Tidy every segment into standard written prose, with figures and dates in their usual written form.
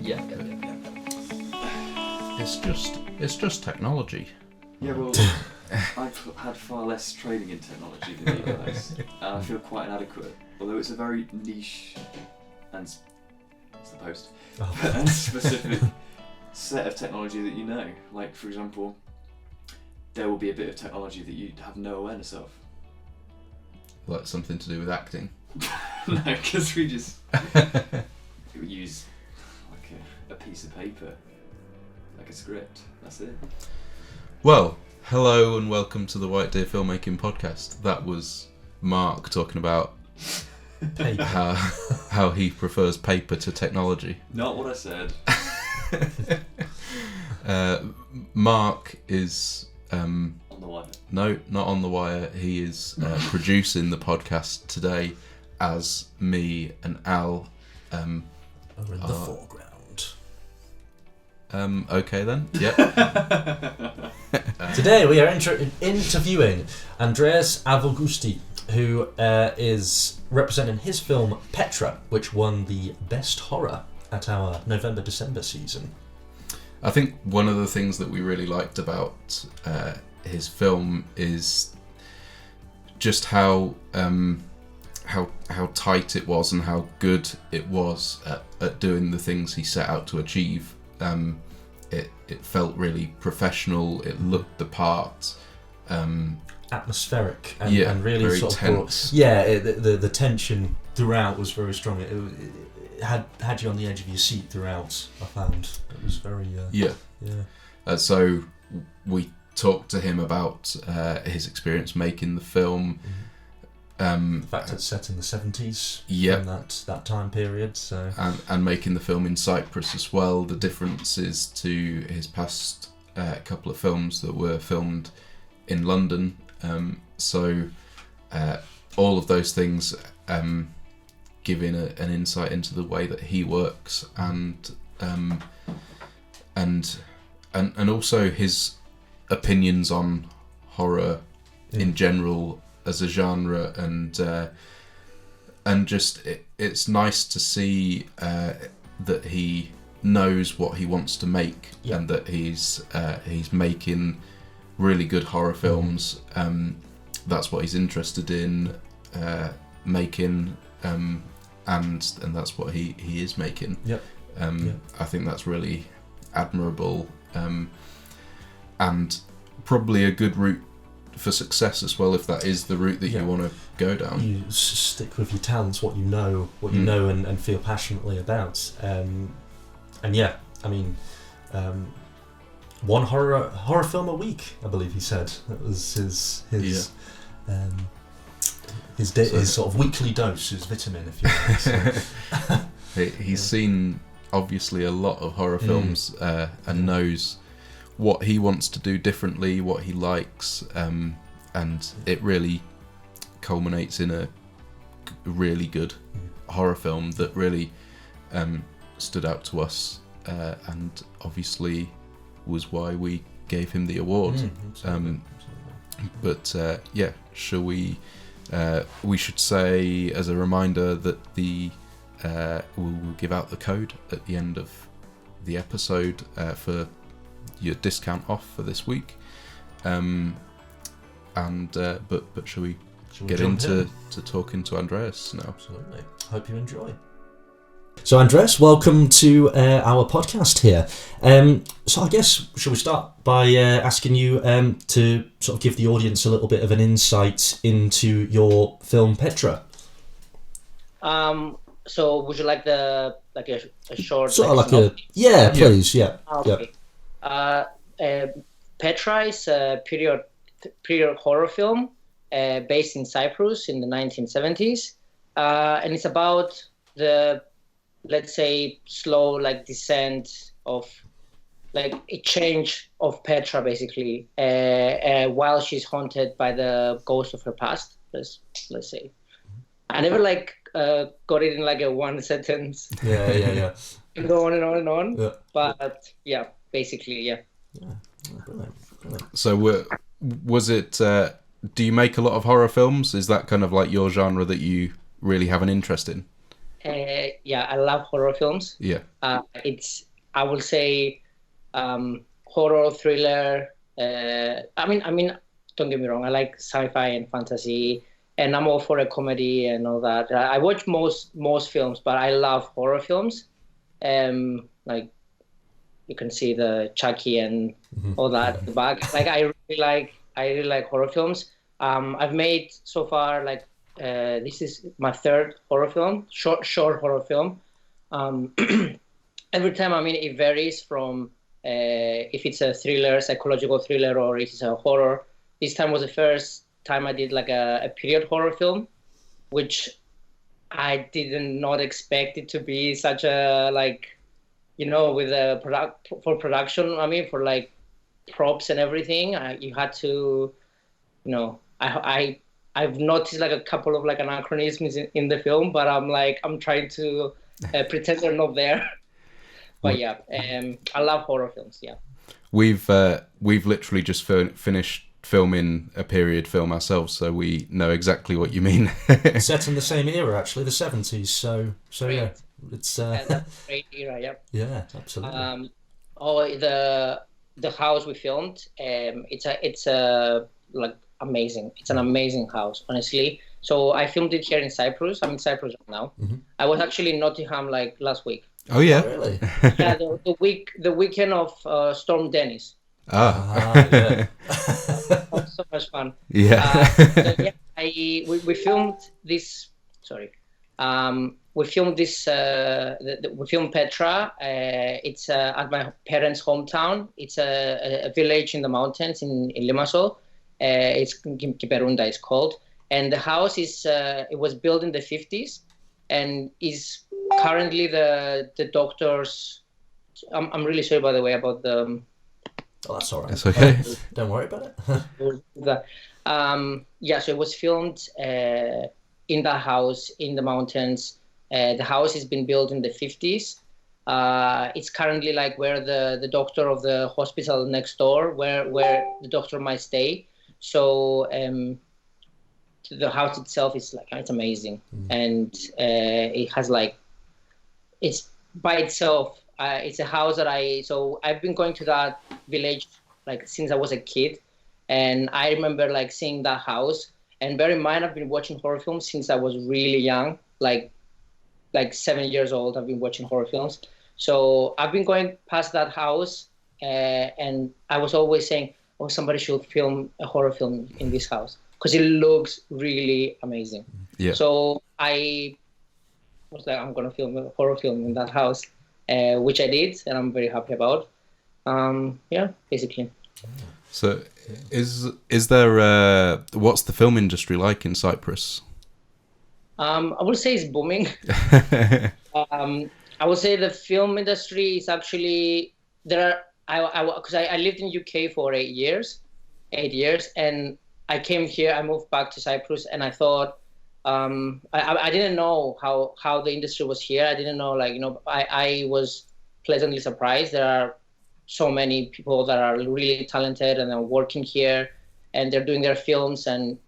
Yeah. It's just technology. Yeah, well, I've had far less training in technology than you guys, and I feel quite inadequate. Although it's a very niche and and specific set of technology that you know. Like, for example, there will be a bit of technology that you have no awareness of. Like something to do with acting. No, because we use like a piece of paper, like a script. That's it. Well, hello and welcome to the White Deer Filmmaking Podcast. That was Mark talking about paper. how he prefers paper to technology. Not what I said. Mark is On the wire. no, not on the wire. He is producing the podcast today as me and Al. Are in the foreground. Okay then. Yep. Today we are interviewing Andreas Avgousti, who is representing his film Petra, which won the Best Horror at our November-December season. I think one of the things that we really liked about his film is just how tight it was and how good it was at doing the things he set out to achieve. It felt really professional. It looked the part. Atmospheric and really very sort tense. of the tension throughout was very strong. It had you on the edge of your seat throughout. I found it was very So we talked to him about his experience making the film. The fact it's set in the 70s, Yep. in that time period, so And making the film in Cyprus as well. The differences to his past couple of films that were filmed in London. All of those things giving an insight into the way that he works and also his opinions on horror in general as a genre, and just it's nice to see that he knows what he wants to make, and that he's making really good horror films. That's what he's interested in making, and that's what he is making. I think that's really admirable, and probably a good route for success as well, if that is the route that you want to go down. You stick with your talents, what you know and feel passionately about. One horror film a week, I believe he said. That was his sort of weekly dose, his vitamin, if you like. He's seen obviously a lot of horror films and knows what he wants to do differently, what he likes, and it really culminates in a really good horror film that really stood out to us, and obviously was why we gave him the award. But shall we should say as a reminder that we'll give out the code at the end of the episode for your discount off for this week, but shall we get into talking to Andreas now? Absolutely. Hope you enjoy. So Andreas, welcome to our podcast here. So I guess, shall we start by asking you to sort of give the audience a little bit of an insight into your film Petra? So would you like a short sort of like a please. Okay. Petra is a period horror film based in Cyprus in the 1970s, and it's about the, let's say, slow descent of a change of Petra, basically, while she's haunted by the ghost of her past. Let's say. I never got it in a one sentence. Yeah. Go on and on and on. Yeah. But basically. Yeah, brilliant. So was it? Do you make a lot of horror films? Is that kind of like your genre that you really have an interest in? Yeah, I love horror films. Yeah. I will say, horror, thriller. I mean, don't get me wrong. I like sci-fi and fantasy, and I'm all for a comedy and all that. I watch most films, but I love horror films. Like you can see the Chucky and all that at the back. Like I really like horror films. I've made so far like this is my third horror film, short horror film. Um, every time, I mean, it varies from if it's a thriller, psychological thriller, or if it's a horror. This time was the first time I did like a period horror film, which I did not expect it to be such a like, with a for production. I mean, for like props and everything, you had to, I've noticed like a couple of like anachronisms in the film, but I'm trying to pretend they're not there. But yeah, I love horror films. Yeah, we've literally just finished filming a period film ourselves, so we know exactly what you mean. Set in the same era, actually, the 70s. So yeah, it's that's a great era. Yeah. Yeah, absolutely. The house we filmed, it's a like amazing. It's an amazing house, honestly. So I filmed it here in Cyprus. I'm in Cyprus right now. I was actually in Nottingham like last week. Oh yeah, really? Yeah, the weekend of Storm Dennis. Yeah. So much fun. Yeah. So yeah, we filmed this. Sorry, we filmed this. We filmed Petra. It's at my parents' hometown. It's a village in the mountains in Limassol. It's Kiperunda, it's called. And the house it was built in the 50s, and is currently the doctor's. I'm really sorry, by the way, about the. Oh, that's all right. It's okay. Don't worry about it. Yeah, so it was filmed in that house in the mountains. The house has been built in the 50s. It's currently like where the doctor of the hospital next door, where the doctor might stay. So the house itself is like, it's amazing, and it has like, it's by itself. It's a house that I've been going to that village like since I was a kid, and I remember like seeing that house. And bear in mind, I've been watching horror films since I was really young, like 7 years old. I've been watching horror films, so I've been going past that house, and I was always saying, "Oh, somebody should film a horror film in this house because it looks really amazing." Yeah. So I was like, "I'm gonna film a horror film in that house." Which I did, and I'm very happy about. Yeah, basically. So, is there what's the film industry like in Cyprus? I would say it's booming. I would say the film industry is actually there. Because I lived in UK for 8 years, and I came here. I moved back to Cyprus, and I thought. I didn't know how the industry was here. I didn't know, I was pleasantly surprised. There are so many people that are really talented and are working here, and they're doing their films, and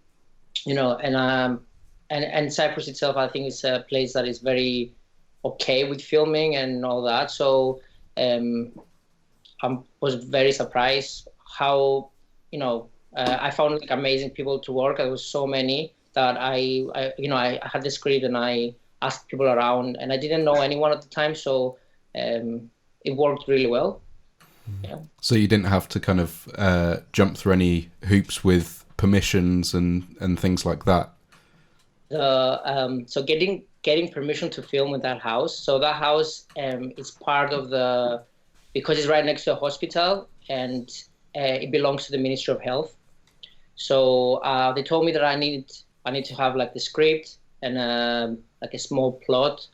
and Cyprus itself, I think, is a place that is very okay with filming and all that. So I was very surprised how I found like amazing people to work. There was so many that I had the script and I asked people around, and I didn't know anyone at the time, so it worked really well. Yeah. So you didn't have to kind of jump through any hoops with permissions and things like that. So getting permission to film in that house. So that house is part of because it's right next to a hospital, and it belongs to the Ministry of Health. So they told me that I need to have like the script and like a small plot,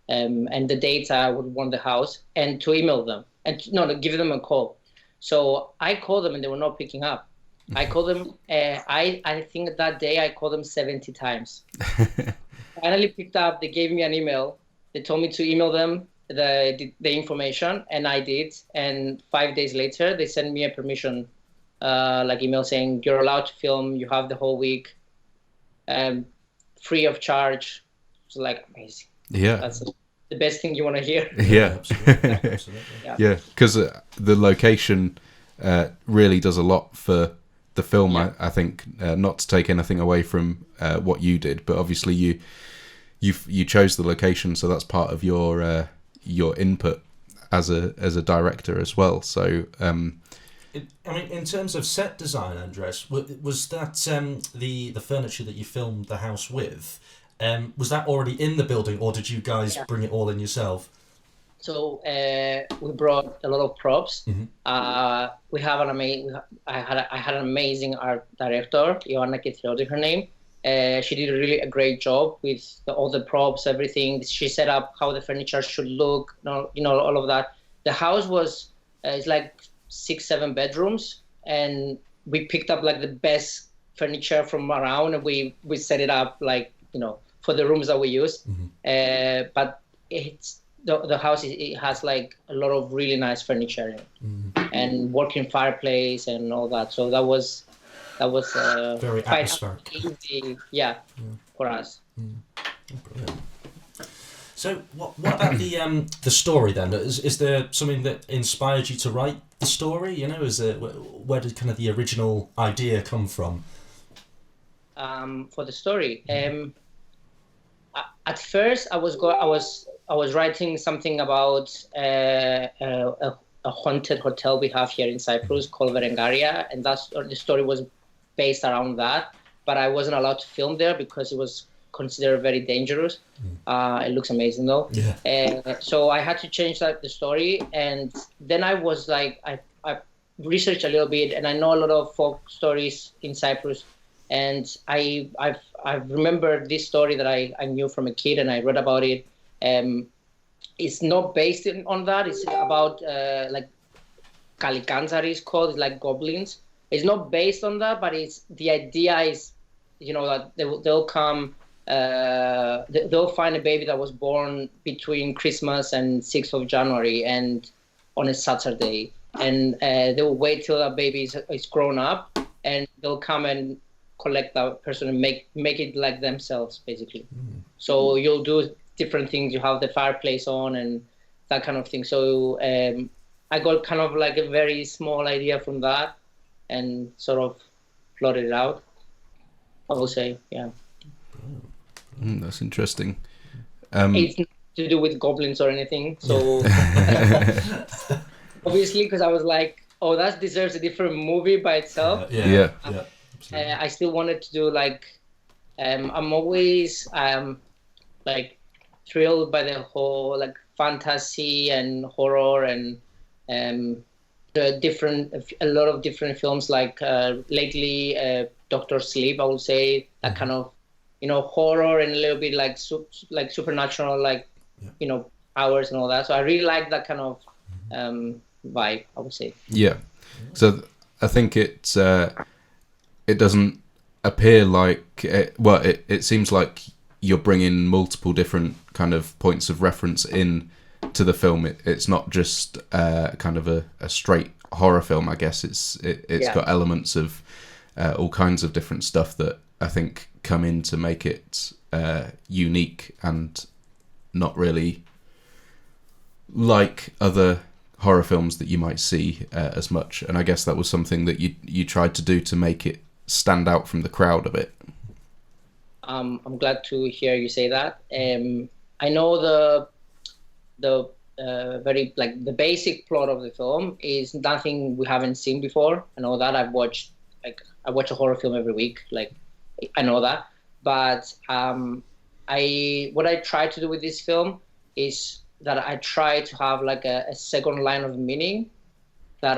and the data I would want the house, and to email them and give them a call. So I called them and they were not picking up. I called them. I think that day I called them 70 times. Finally picked up. They gave me an email. They told me to email them the information, and I did. And 5 days later, they sent me a permission email saying you're allowed to film. You have the whole week. Free of charge. It's like amazing. Yeah. That's the best thing you want to hear. Yeah. Absolutely. Yeah, because the location really does a lot for the film. Yeah. I think not to take anything away from what you did, but obviously you chose the location, so that's part of your input as a director as well. So I mean, in terms of set design, Andres, was that the furniture that you filmed the house with? Was that already in the building, or did you guys bring it all in yourself? So we brought a lot of props. Mm-hmm. We have I had an amazing art director, Ioanna Kytrioti, her name. She did a great job with all the props, everything. She set up how the furniture should look, all of that. The house was it's like 6-7 bedrooms, and we picked up like the best furniture from around, and we set it up like for the rooms that we used. Mm-hmm. But it's the house it has like a lot of really nice furniture in it, and working fireplace and all that. So that was Very quite atmospheric. easy, for us. Brilliant. So what about the story then? Is there something that inspired you to write the story? Where did kind of the original idea come from? For the story, at first I was writing something about a haunted hotel we have here in Cyprus called Verengaria, and the story was based around that. But I wasn't allowed to film there because it was considered very dangerous. It looks amazing though. Yeah. So I had to change the story, and then I was like, I researched a little bit, and I know a lot of folk stories in Cyprus, and I remembered this story that I knew from a kid, and I read about it. It's not based on that. It's about like Kalikanzari is called. It's like goblins. It's not based on that, but the idea is, that they'll come. They'll find a baby that was born between Christmas and 6th of January and on a Saturday, and they'll wait till that baby is grown up, and they'll come and collect that person and make it like themselves, basically. So you'll do different things. You have the fireplace on and that kind of thing. So I got kind of like a very small idea from that and sort of plotted it out, I will say, yeah. That's interesting. It's not to do with goblins or anything. So obviously, because I was like, oh, that deserves a different movie by itself. Yeah. I still wanted to do like, I'm always like thrilled by the whole like fantasy and horror and a lot of different films like lately Dr. Sleep, I would say, that kind of horror and a little bit like supernatural, like powers and all that. So I really like that kind of vibe, I would say. Yeah. So I think it doesn't appear like it seems like you're bringing multiple different kind of points of reference in to the film. It's not just kind of a straight horror film. I guess it's got elements of all kinds of different stuff that I think come in to make it unique and not really like other horror films that you might see as much. And I guess that was something that you tried to do to make it stand out from the crowd a bit. I'm glad to hear you say that. I know the very like the basic plot of the film is nothing we haven't seen before. I know that. I watch a horror film every week. Like I know that. But what I try to do with this film is that I try to have like a second line of meaning that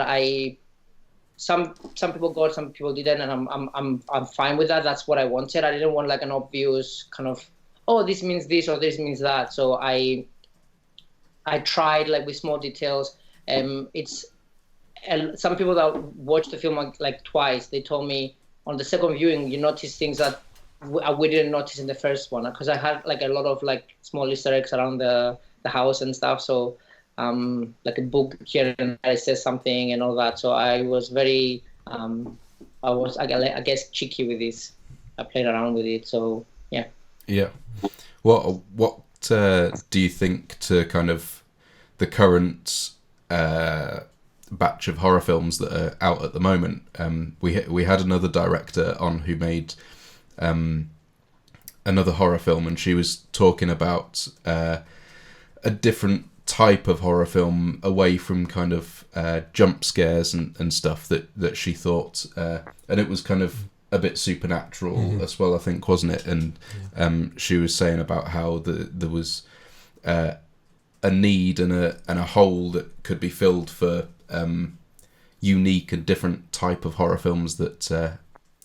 some people got, some people didn't, and I'm fine with that. That's what I wanted. I didn't want like an obvious kind of, oh, this means this or this means that. So I tried like with small details. It's some people that watched the film like twice, they told me on the second viewing you notice things that we didn't notice in the first one, because I had like a lot of like small Easter eggs around the house and stuff. So like a book here and there says something and all that. So I was very I guess cheeky with this. I played around with it. So yeah. What do you think to kind of the current batch of horror films that are out at the moment? We had another director on who made another horror film, and she was talking about a different type of horror film away from kind of jump scares and stuff that she thought, and it was kind of a bit supernatural as well, I think, wasn't it? And she was saying about how there was a need and a hole that could be filled for unique and different type of horror films, that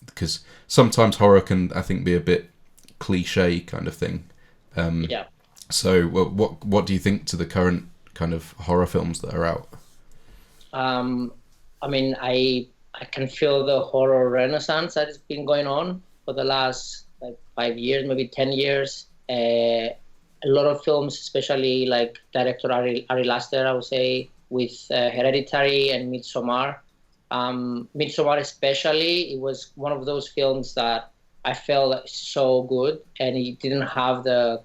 because sometimes horror can, I think, be a bit cliche kind of thing. So what do you think to the current kind of horror films that are out? I mean, I can feel the horror renaissance that has been going on for the last 5 years, maybe 10 years. A lot of films, especially like director Ari Aster, I would say, with Hereditary and Midsommar. Midsommar especially, it was one of those films that I felt so good, and it didn't have the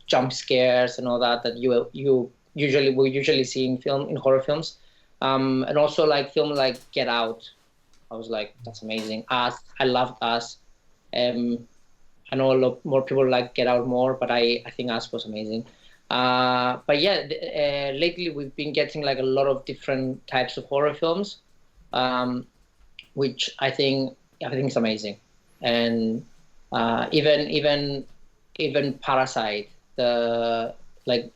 jump scares and all that you usually see in horror films. And also like film like Get Out, I was like, that's amazing. Us, I loved Us. I know a lot more people like Get Out more, but I think Us was amazing. But yeah, lately we've been getting like a lot of different types of horror films, which I think is amazing. And even Parasite, it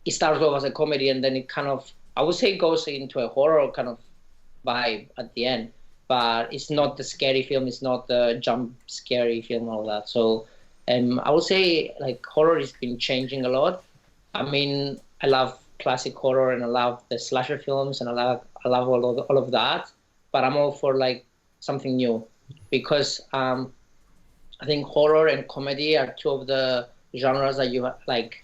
starts off as a comedy and then it kind of, I would say, goes into a horror kind of vibe at the end, but it's not the scary film, it's not the jump scary film, all that. So I would say like horror has been changing a lot. I mean, I love classic horror and I love the slasher films and I love all of that, but I'm all for like something new, because I think horror and comedy are two of the genres that you like,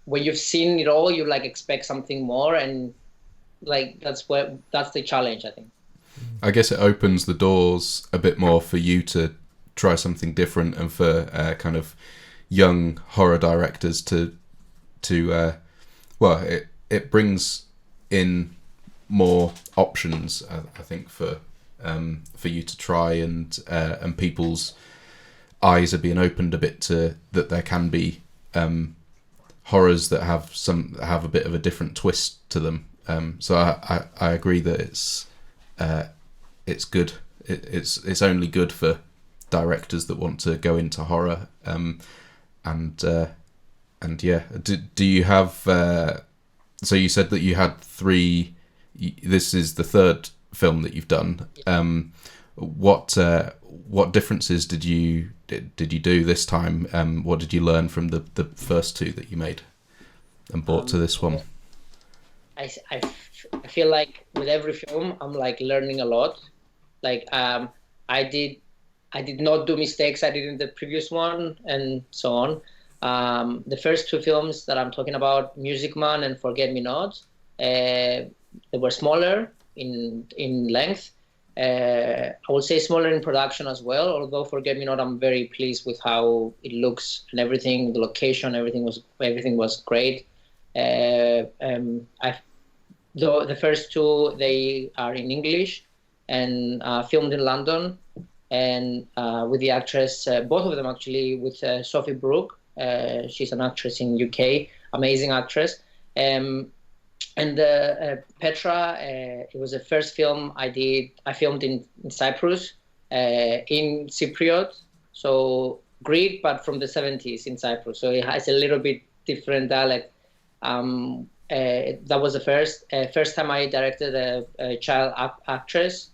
when you've seen it all, you like expect something more, and like that's the challenge, I think. I guess it opens the doors a bit more for you to try something different, and for kind of young horror directors to it brings in more options, I think, for you to try, and people's eyes are being opened a bit to that there can be horrors that have a bit of a different twist to them. So I agree that it's good. It's only good for directors that want to go into horror. And yeah, do you have? So you said that you had 3. This is the 3rd film that you've done. What differences did you do this time? What did you learn from the first 2 that you made and brought to this one? I feel like with every film I'm like learning a lot. Like I did not do mistakes I did in the previous one, and so on. The first 2 films that I'm talking about, Music Man and Forget Me Not, they were smaller in length. I would say smaller in production as well, although Forget Me Not, I'm very pleased with how it looks and everything, the location, everything was great. Though the first 2, they are in English and filmed in London, and with the actress, both of them actually, with Sophie Brooke. She's an actress in UK, amazing actress. And Petra, it was the first film I filmed in Cyprus, in Cypriot, so Greek, but from the 70s in Cyprus. So it has a little bit different dialect. That was the first time I directed a child actress.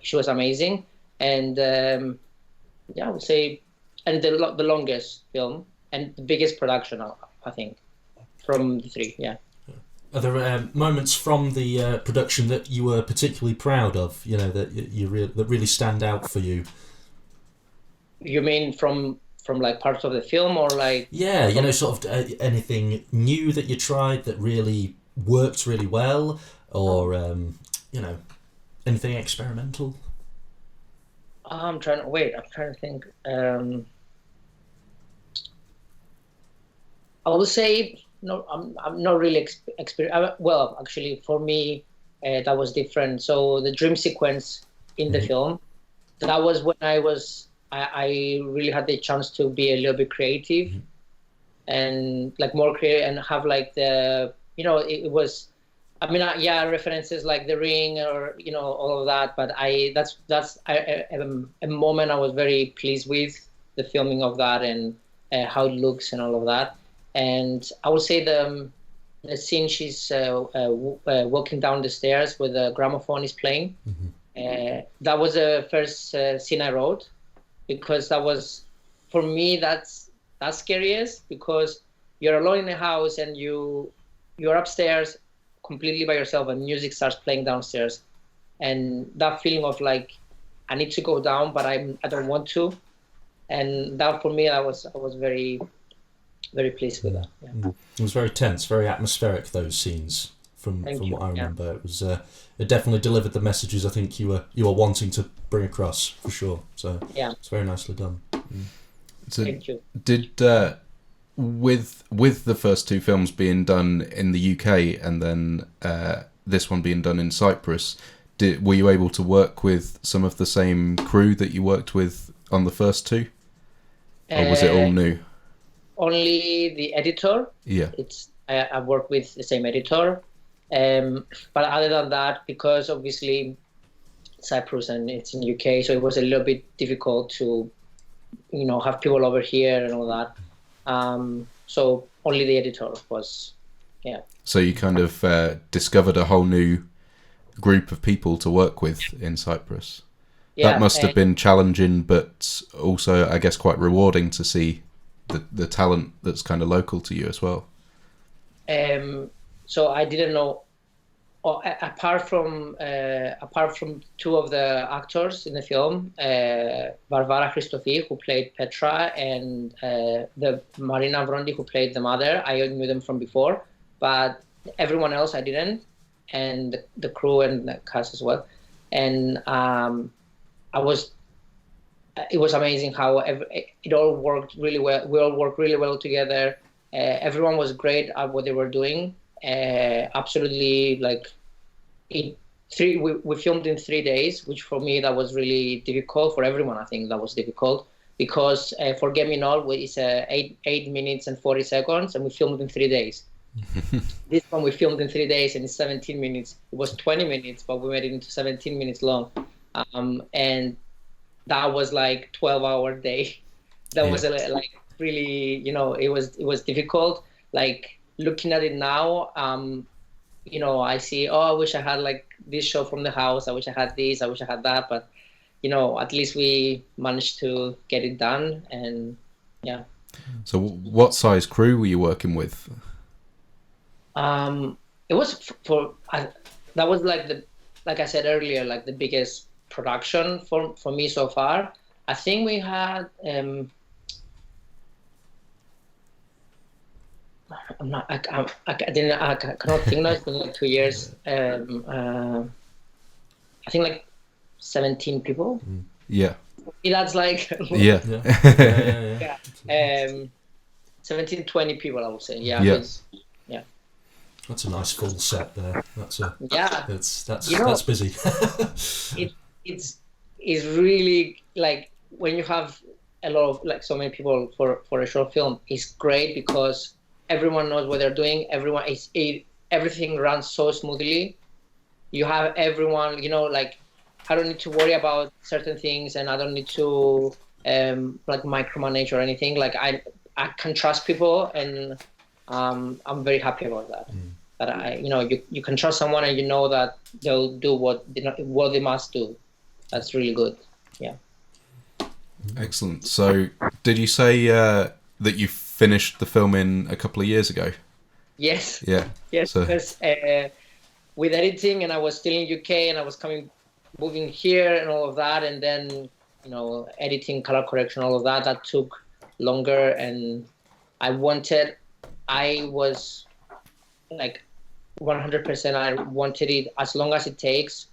She was amazing. And I would say, and the longest film and the biggest production, I think, from the 3, yeah. Are there moments from the production that you were particularly proud of? That really stand out for you? You mean from like parts of the film, or like? Yeah, sort of anything new that you tried that really worked really well, or anything experimental. I'm trying to think. I would say no. I'm not really experienced. Well, actually, for me, that was different. So the dream sequence in the film, that was when I really had the chance to be a little bit creative, and like more creative, and have like it was. I mean, yeah, references like The Ring or all of that. But that's a moment I was very pleased with the filming of that and how it looks and all of that. And I would say the scene she's walking down the stairs where the gramophone is playing. That was the first scene I wrote, because that was, for me, that's scariest, because you're alone in a house and you're upstairs completely by yourself and music starts playing downstairs, and that feeling of like I need to go down but I don't want to, and that for me I was very, very pleased with that. Yeah. It was very tense, very atmospheric, those scenes from what I remember. Yeah. It was it definitely delivered the messages I think you were wanting to bring across, for sure. So yeah, it's very nicely done. So Thank you. Did with the first two films being done in the UK and then this one being done in Cyprus, were you able to work with some of the same crew that you worked with on the first two, or was it all new? Only the editor. Yeah. I work with the same editor, but other than that, because obviously Cyprus and it's in UK, so it was a little bit difficult to have people over here and all that. So only the editor was, yeah. So you kind of discovered a whole new group of people to work with in Cyprus. Yeah, that must have been challenging, but also, I guess, quite rewarding to see the talent that's kind of local to you as well. So I didn't know, apart from two of the actors in the film, Varvara Christofi, who played Petra, and the Marina Vrondi, who played the mother. I knew them from before, but everyone else I didn't, and the crew and the cast as well. And it was amazing how it all worked really well. We all worked really well together. Everyone was great at what they were doing. Absolutely, like we filmed in 3 days, which for me that was really difficult. For everyone, I think that was difficult, because for Get Me Not it's 8 minutes and 40 seconds, and we filmed in 3 days. This one we filmed in 3 days and it's 17 minutes. It was 20 minutes, but we made it into 17 minutes long, and that was like 12-hour day. That was like really, it was difficult. Like looking at it now, I see, I wish I had like this shot from the house. I wish I had this. I wish I had that. But, at least we managed to get it done. And yeah. So what size crew were you working with? It was that was like I said earlier, like the biggest production for me so far. I think we had I cannot think now. It's been like 2 years. I think like 17 people. Yeah. That's like yeah. 17, 20 people, I would say. Yeah. Yeah. That's a nice full set there. That's busy. It's really like when you have a lot of like so many people for a short film, it's great because everyone knows what they're doing. Everything runs so smoothly. You have everyone, like I don't need to worry about certain things, and I don't need to like micromanage or anything. Like I can trust people, and I'm very happy about that. That you can trust someone, and you know that they'll do what they must do. That's really good. Yeah. Excellent. So, did you say that you finished the film in a couple of years ago? Yes. Yeah. Yes. So. Because with editing, and I was still in UK, and I was moving here, and all of that, and then editing, color correction, all of that. That took longer, and I was like 100%. I wanted it as long as it takes.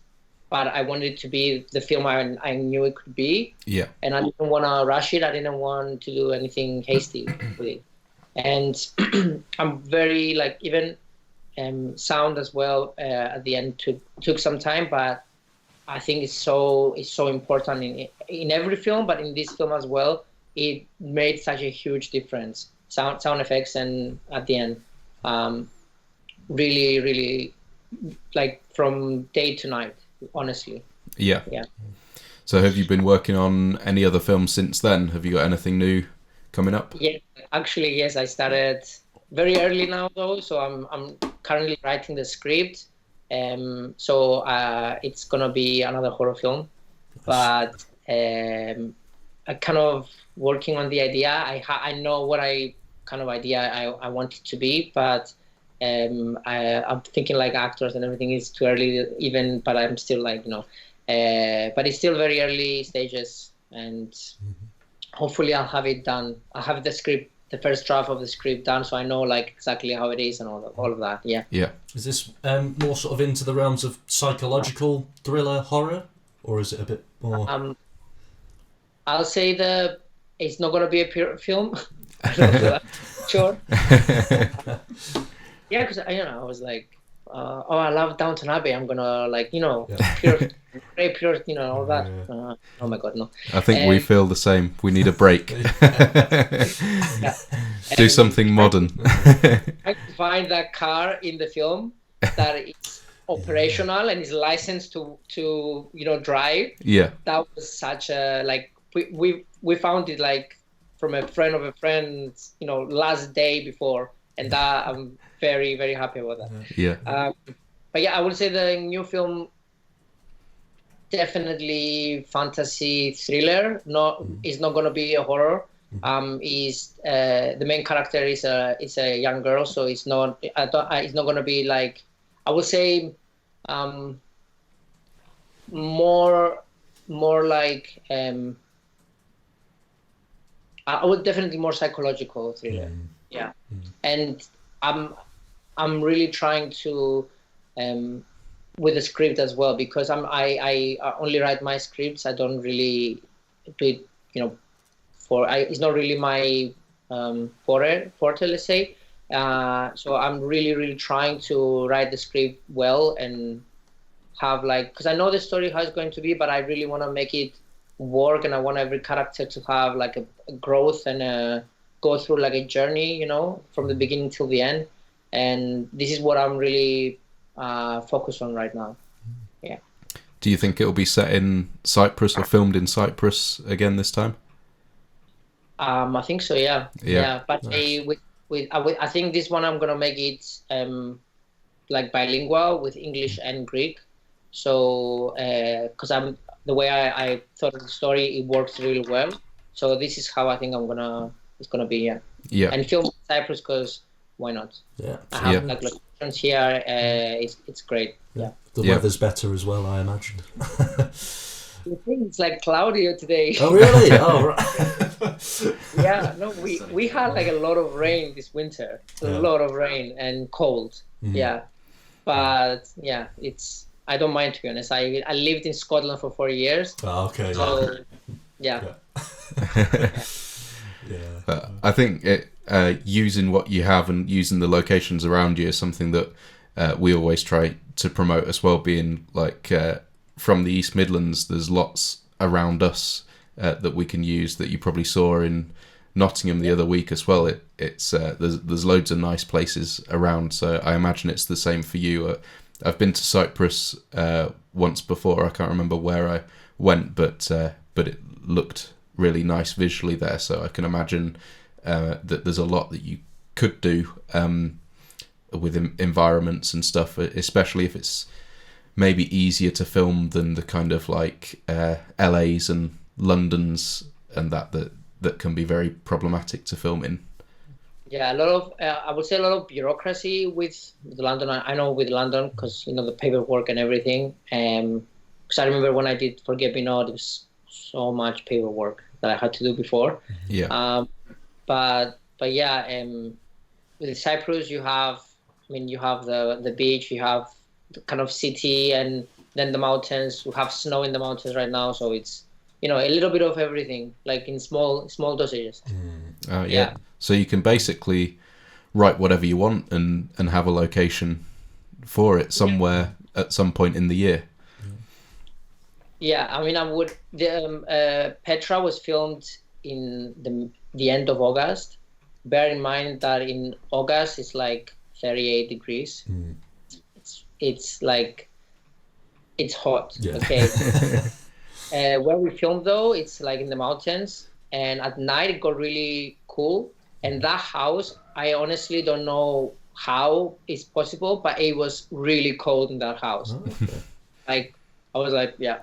But I wanted it to be the film I knew it could be. Yeah. And I didn't want to rush it. I didn't want to do anything hasty with it. and I'm very like even sound as well at the end took some time, but I think it's so important in every film, but in this film as well. It made such a huge difference. Sound effects, and at the end, really, really, like from day to night, honestly. Yeah. Yeah. So have you been working on any other films since then? Have you got anything new coming up? Yeah, actually, yes. I started very early now, though. So I'm currently writing the script. So it's gonna be another horror film, but I kind of working on the idea. I know what kind of idea I want it to be, but I'm thinking like actors and everything is too early even, but I'm still like, but it's still very early stages, and hopefully I'll have it done. I'll have the script, the first draft of the script done, so I know like exactly how it is and all of that. Yeah. Yeah. Is this more sort of into the realms of psychological thriller horror, or is it a bit more? I'll say it's not gonna be a pure film. Sure. Yeah, because I was like, I love Downton Abbey. I'm gonna like pure, very pure, all that. Yeah. Oh my god, no. I think we feel the same. We need a break. Yeah. Do something modern. I find that car in the film that is operational and is licensed to drive. Yeah. That was such a like we found it like from a friend of a friend, last day before, and that I'm very, very happy about that. Yeah. But yeah, I would say the new film definitely fantasy thriller. It's not gonna be a horror. The main character is a young girl, so it's not gonna be like, I would say more like I would definitely more psychological thriller. Yeah. And I'm really trying to with the script as well, because I only write my scripts. I don't really do it, it's not really my forte, let's say. So I'm really, really trying to write the script well and have because I know the story how it's going to be, but I really want to make it work, and I want every character to have like a growth and go through like a journey, from the beginning till the end. And this is what I'm really focused on right now. Yeah. Do you think it'll be set in Cyprus or filmed in Cyprus again this time? I think so. Yeah. Yeah. But Nice. I think this one I'm gonna make it like bilingual with English and Greek. So because the way I thought of the story, it works really well. So this is how I think it's gonna be. Yeah. Yeah. And film in Cyprus, because why not? Yeah. I have like locations here. It's great. Yeah. The Yeah. weather's better as well, I imagine. I think it's like cloudier today. Oh really? Oh right. Yeah. No, we had like a lot of rain this winter. A Yeah. lot of rain and cold. Yeah. But yeah, I don't mind, to be honest. I lived in Scotland for 4 years. Oh, okay. So yeah. Yeah. But I think using what you have and using the locations around you is something that we always try to promote as well. Being like from the East Midlands, there's lots around us that we can use that you probably saw in Nottingham the other week as well. It's there's loads of nice places around, so I imagine it's the same for you. I've been to Cyprus once before. I can't remember where I went, but it looked really nice visually there. So I can imagine that there's a lot that you could do with environments and stuff, especially if it's maybe easier to film than the kind of like LA's and London's and that can be very problematic to film in. Yeah, a lot of I would say a lot of bureaucracy with London. I know with London, because the paperwork and everything. Because I remember when I did Forget Me Not, there was so much paperwork that I had to do before. Yeah. But yeah, with Cyprus you have the beach, you have the kind of city, and then the mountains. We have snow in the mountains right now, so it's a little bit of everything, like in small dosages. Yeah. So you can basically write whatever you want and have a location for it somewhere at some point in the year. Yeah, I mean, Petra was filmed in the end of August. Bear in mind that in August it's like 38 degrees. It's like, it's hot. Yeah. Okay. Where we filmed though, it's like in the mountains, and at night it got really cool. And that house, I honestly don't know how it's possible, but it was really cold in that house. Oh, okay. Like, I was like, yeah.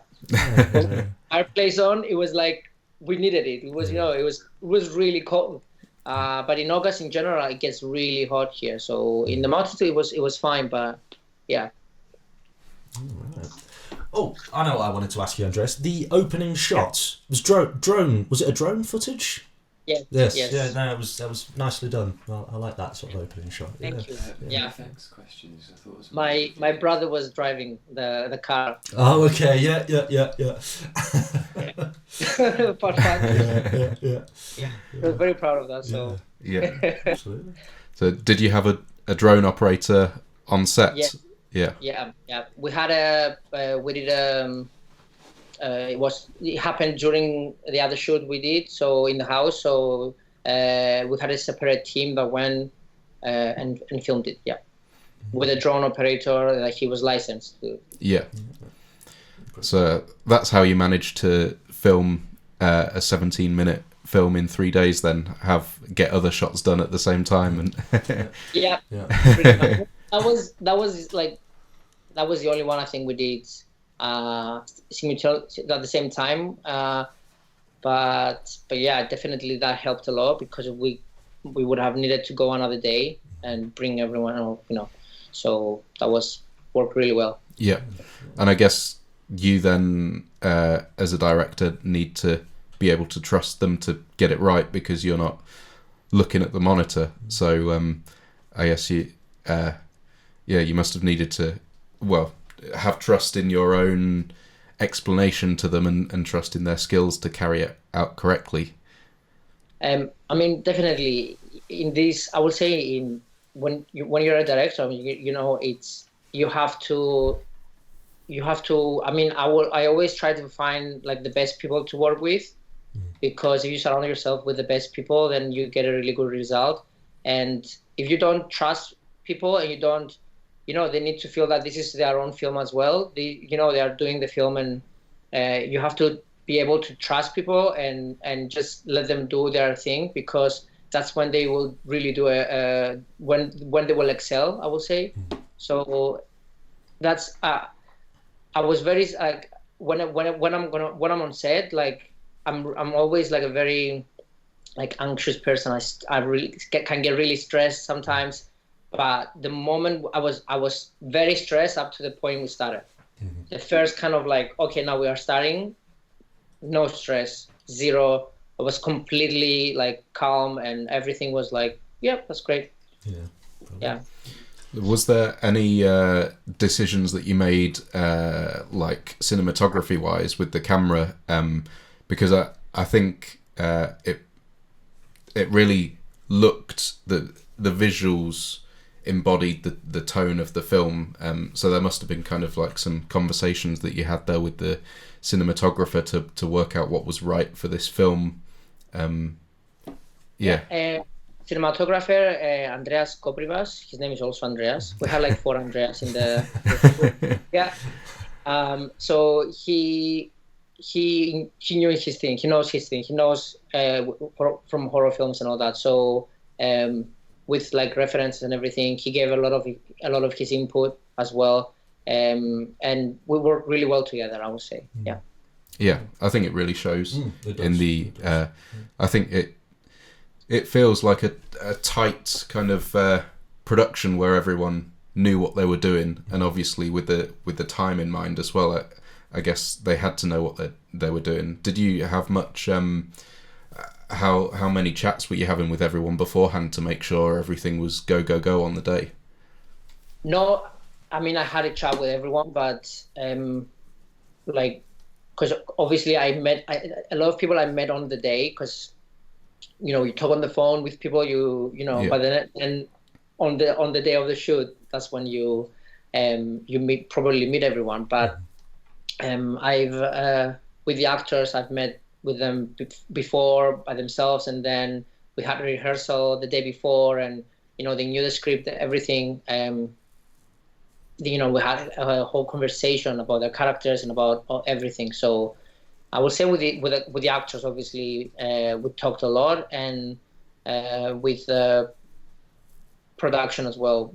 Fireplace on, it was like we needed it. It was, it was really cold. But in August in general, it gets really hot here. So in the mountains, it was fine, but yeah. Right. Oh, I know what I wanted to ask you, Andreas. The opening shot was drone. Was it a drone footage? Yes. Yeah, no, that was nicely done. I like that sort of opening shot. Thank you. Yeah. FX questions. I thought was My brother was driving the car. Oh, okay. Yeah. Part five. Yeah. I was very proud of that. So Yeah. Absolutely. So did you have a drone operator on set? Yeah. Yeah. We had it happened during the other shoot we did. So in the house. So we had a separate team that went and filmed it. Yeah. With a drone operator that he was licensed to. Yeah. So that's how you managed to film a 17-minute film in 3 days. Then get other shots done at the same time, and Yeah. That was the only one I think we did simultaneously at the same time. But yeah, definitely that helped a lot, because we would have needed to go another day and bring everyone, So that worked really well. Yeah, and I guess you then, as a director, need to be able to trust them to get it right, because you're not looking at the monitor. So I guess you must have needed to, have trust in your own explanation to them and trust in their skills to carry it out correctly. I mean, definitely in this, I would say when you're a director, I mean, you have to. I mean, I always try to find like the best people to work with, because if you surround yourself with the best people, then you get a really good result. And if you don't trust people and you don't, they need to feel that this is their own film as well. They are doing the film, and you have to be able to trust people and just let them do their thing, because that's when they will really do when they will excel, I would say. So that's I was very like when I'm on set, like I'm always like a very like anxious person. I really can get really stressed sometimes. But the moment I was very stressed up to the point we started. The first kind of like, okay, now we are starting. No stress, zero. I was completely like calm, and everything was like, yeah, that's great. Yeah. Was there any decisions that you made, like cinematography wise, with the camera? Because I think it really looked the visuals embodied the tone of the film. So there must have been kind of like some conversations that you had there with the cinematographer to work out what was right for this film. Cinematographer Andreas Avgousti. His name is also Andreas. We have like 4 Andreas in the yeah. So he knew his thing. He knows his thing. He knows from horror films and all that. So with like references and everything, he gave a lot of his input as well. And we work really well together, I would say. Yeah, I think it really shows in the I think it feels like a tight kind of production where everyone knew what they were doing, and obviously with the time in mind as well. I guess they had to know what they were doing. Did you have much how many chats were you having with everyone beforehand to make sure everything was go on the day? No, I mean, I had a chat with everyone, but like, because obviously I met a lot of people I met on the day, because you talk on the phone with people, Yeah. but then on the day of the shoot, that's when you probably meet everyone. But I've with the actors, I've met with them before by themselves, and then we had a rehearsal the day before, and they knew the script, everything. We had a whole conversation about their characters and about everything. So I would say with the actors, obviously, we talked a lot, and with the production as well,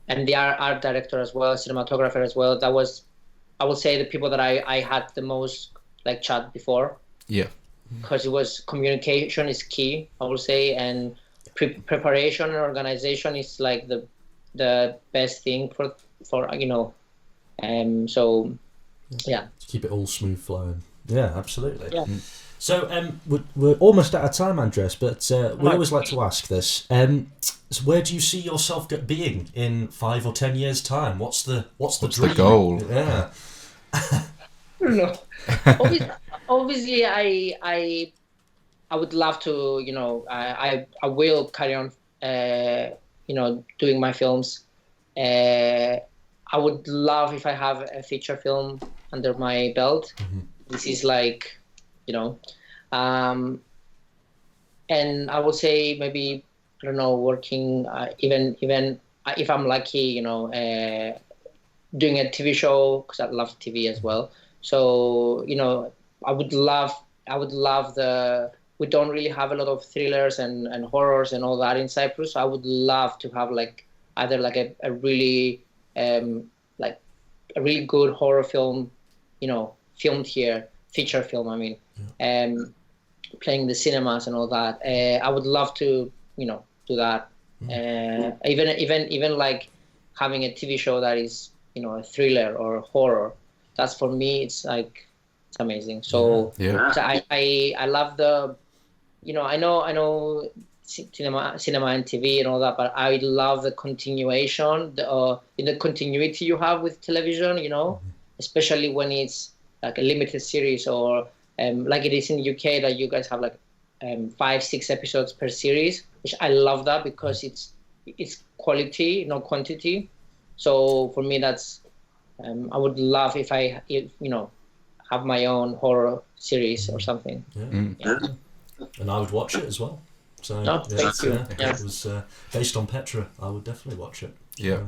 and the art director as well, cinematographer as well. That was, I would say, the people that I had the most like chat before. Yeah. Because it was communication is key, I would say, and preparation and organization is like the best thing for so yeah. To keep it all smooth flowing. Yeah, absolutely. Yeah. So we're almost out of time, Andreas, but we always like to ask this. So where do you see yourself being in 5 or 10 years' time? What's the dream? The goal? Yeah. I don't know. Obviously, I would love to. I will carry on. Doing my films. I would love if I have a feature film under my belt. Mm-hmm. This is like, and I would say maybe, I don't know, working even if I'm lucky, doing a TV show, because I love TV as well. So I would love we don't really have a lot of thrillers and horrors and all that in Cyprus. So I would love to have either a really like a really good horror film, filmed here, feature film. I mean, playing the cinemas and all that. I would love to, do that. Even like having a TV show that is, a thriller or horror. That's for me. It's like it's amazing. So Yeah. So I love the. I know cinema and TV and all that, but I love the continuation, the continuity you have with television, especially when it's like a limited series or like it is in the UK that you guys have 5-6 episodes per series, which I love that because it's quality, not quantity. So for me, that's I would love if have my own horror series or something. Yeah. And I would watch it as well. So thank you. It was based on Petra. I would definitely watch it. Yeah.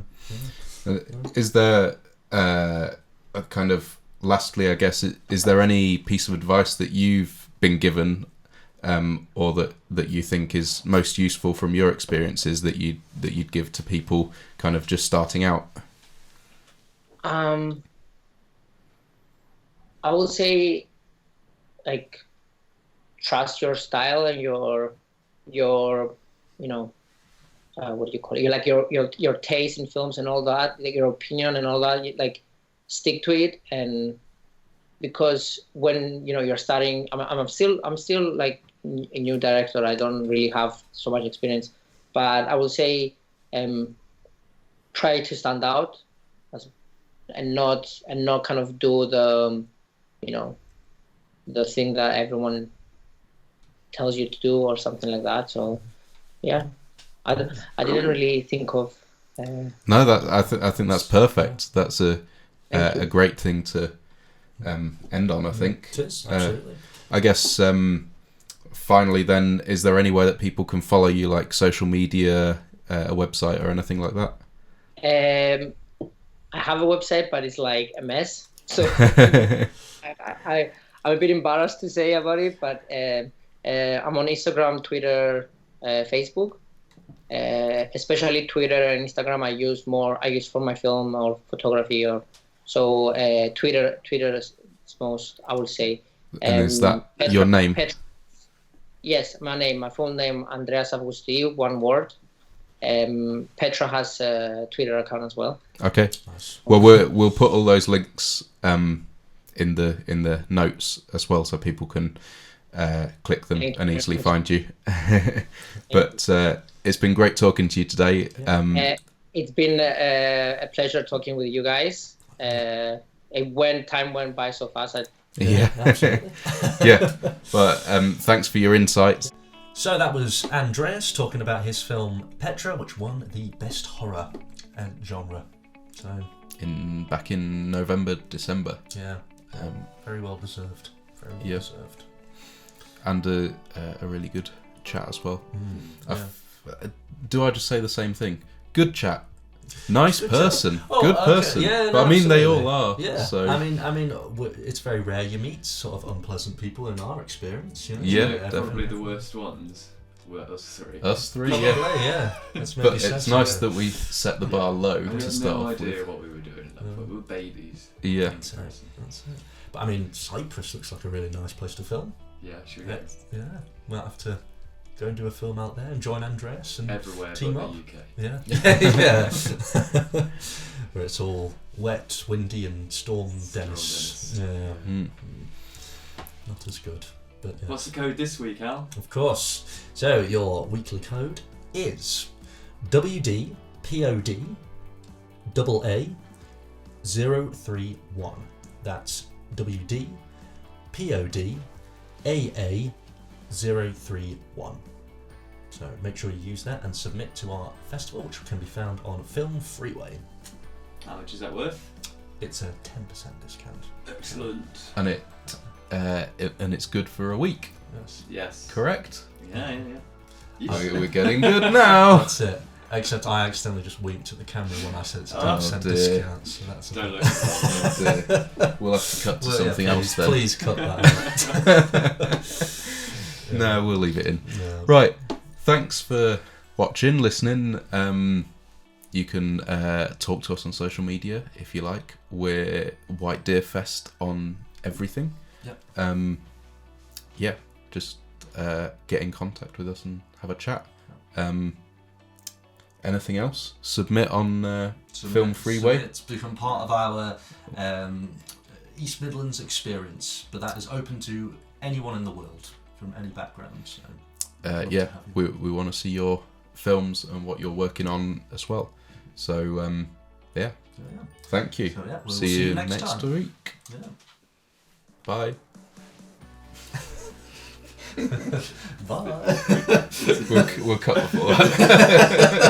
Is there a kind of, lastly, I guess, is there any piece of advice that you've been given, or that you think is most useful from your experiences that you'd give to people kind of just starting out? I would say, trust your style and your what do you call it? Your taste in films and all that, your opinion and all that. Stick to it, and because when you're starting, I'm still like a new director. I don't really have so much experience, but I would say try to stand out, and not kind of do the the thing that everyone tells you to do or something like that. So yeah, I didn't really think of No, I think that's perfect. That's a great thing to end on, I think. It is, absolutely. I guess finally then, is there any way that people can follow you, like social media, a website or anything like that? I have a website, but it's like a mess. So I'm a bit embarrassed to say about it, but I'm on Instagram, Twitter, Facebook. Especially Twitter and Instagram, I use for my film or photography, or so. Twitter is most, I would say. And is that your name? Yes, my name, my full name, Andreas Avgousti, one word. Petra has a Twitter account as well. Okay. Nice. Well, we'll put all those links in the notes as well, so people can click them and easily find you. But it's been great talking to you today. It's been a pleasure talking with you guys. Time went by so fast. Yeah. Absolutely. Yeah. But thanks for your insights. So that was Andreas talking about his film Petra, which won the best horror genre. So Back in November, December. yeah, very well deserved. Very well Yeah. deserved. And a really good chat as well. Yeah. Do I just say the same thing? Good chat. Nice Good person. chat. Oh, Good okay. person. Yeah, but no, I mean, they absolutely. all are. Yeah. So I mean, it's very rare you meet sort of unpleasant people in our experience. You know? Yeah, So Probably the worst ones were us three. us three, Probably, yeah. yeah. That's maybe But it's sensible. nice that we set the bar low We to had start no off idea with. what we were doing at that point. We were babies. Yeah. That's it. That's it. But I mean, Cyprus looks like a really nice place to film. Yeah, should we get Yeah, we'll have to go and do a film out there and join Andreas and everywhere team but up. the UK? Yeah, yeah. Where it's all wet, windy, and storm dense. dense. Yeah, Mm. not as good. But yeah. What's the code this week, Al? Of course. So your weekly code is WDPOD AA 031. That's WDPOD AA 031. So make sure you use that and submit to our festival, which can be found on Film Freeway. How much is that worth? It's a 10% discount. Excellent. And and it's good for a week. Yes. Yes. Correct? Yeah. We're getting good now. That's it. Except I accidentally just winked at the camera when I said it's a Oh, 10% dear. discount. So that's Don't look at that. We'll have to cut to Well, something yeah, else then. Please cut that out. No, we'll leave it in. Yeah. Right. Thanks for watching, listening. You can talk to us on social media if you like. We're White Deer Fest on everything. Yep. Yeah, just get in contact with us and have a chat. Anything else? Submit on Film Freeway. It's become part of our East Midlands experience, but that is open to anyone in the world from any background. So love to Yeah, have you. we want to see your films and what you're working on as well. So yeah, So, yeah. thank you. So, yeah, we'll see you next time. week. Yeah. Bye. Bye. We'll cut before that.